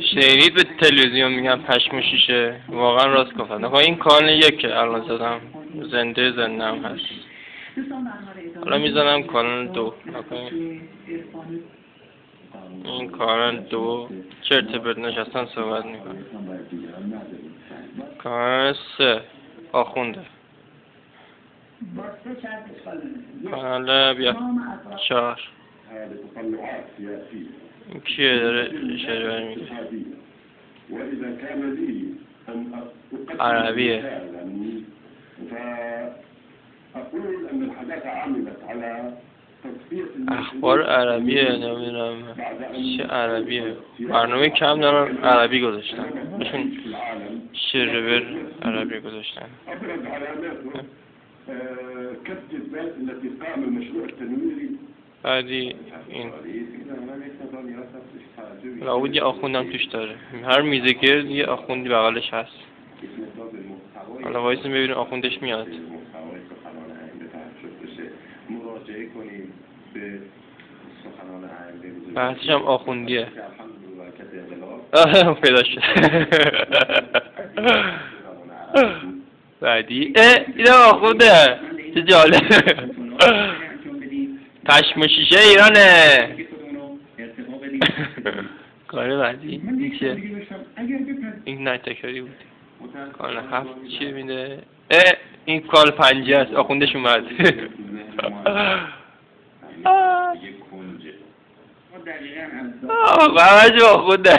شنیدید به تلویزیون میگن پشم و شیشه؟ واقعا راست گفتن. نخواه این کانال یکه الان زدم زنده هم هست. حالا میزنم کانال 2. این کانال 2 چرت و پرت نشستن صحبت میکنه. کانال 3 آخونده. کانال بیا 4 این کیه داره اشاره میگه؟ عربیه. اخبار عربیه. نمیدونم چه عربیه. برنامه کم دارن عربی گذاشتن. بهشون شرور عربی گذاشتن. بعدی این لابد یه آخوندم توش داره. هر میزه گرد یه آخوندی بغلش هست. حالا وایسیم ببینیم آخوندش میاد. بحثش هم آخوندیه. پیدا شد. بعدی اینه آخونده. چه جالب. پشم و شیشه ایرانه. کار بعدی این چیه؟ این نه تکراری بود. کار 7 چی میده؟ این کار 5 است. آخوندش اومد. همه آخونده.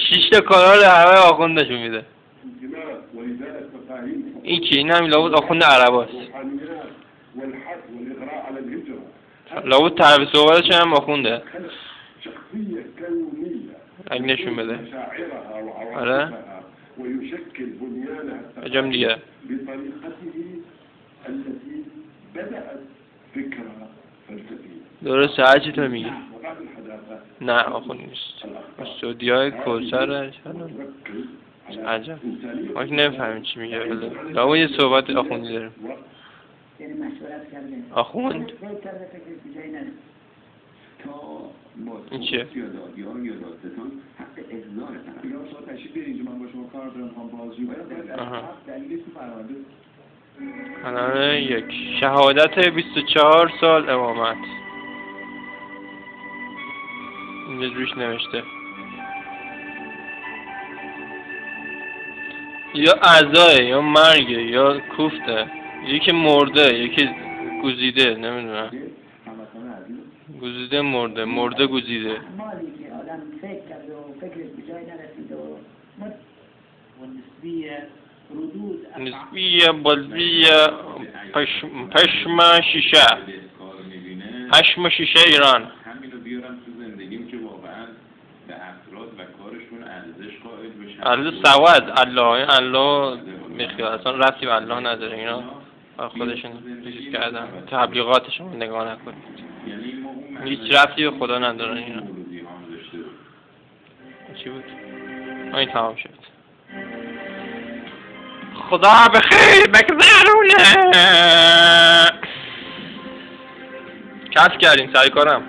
6 تا کانال همه آخوندشون میده. این چی؟ این همین لابد آخوند عرباست. لابد تعریف صحبتش هم آخونده. اگه نشون بده. آره؟ اجام دیگه. درسته هرچی تو میگی. نه آخوند نیست. استودیوهای کوسر عجب. ما که نمیفهمیم چی میگه. لابد یه صحبت آخوندی داریم. آخوند؟ این چیه؟ کانال 1 شهادت 24 سال امامت. اینجا روش نوشته یا عزاه یا مرگه یا کوفته. یکی مرده یکی گزیده. نمیدونم گزیده مرده گزیده. نسبیه بلبیه پشم شیشه. پشم شیشه ایران. همینو بیارم تو زندگیم که واقعا به افراد و کارشون ارزش قائل بشن. ارزش سواد الله میخواد اصلا ربطی به الله نداره. اینا خودشون چیز کردن. تبلیغاتشون نگاه نکنید. هیچ ربطی به خدا ندارن اینا. چی بود؟ این تمام شد. خدا بخیر بگذرونه. کسب کردیم سعی کنم.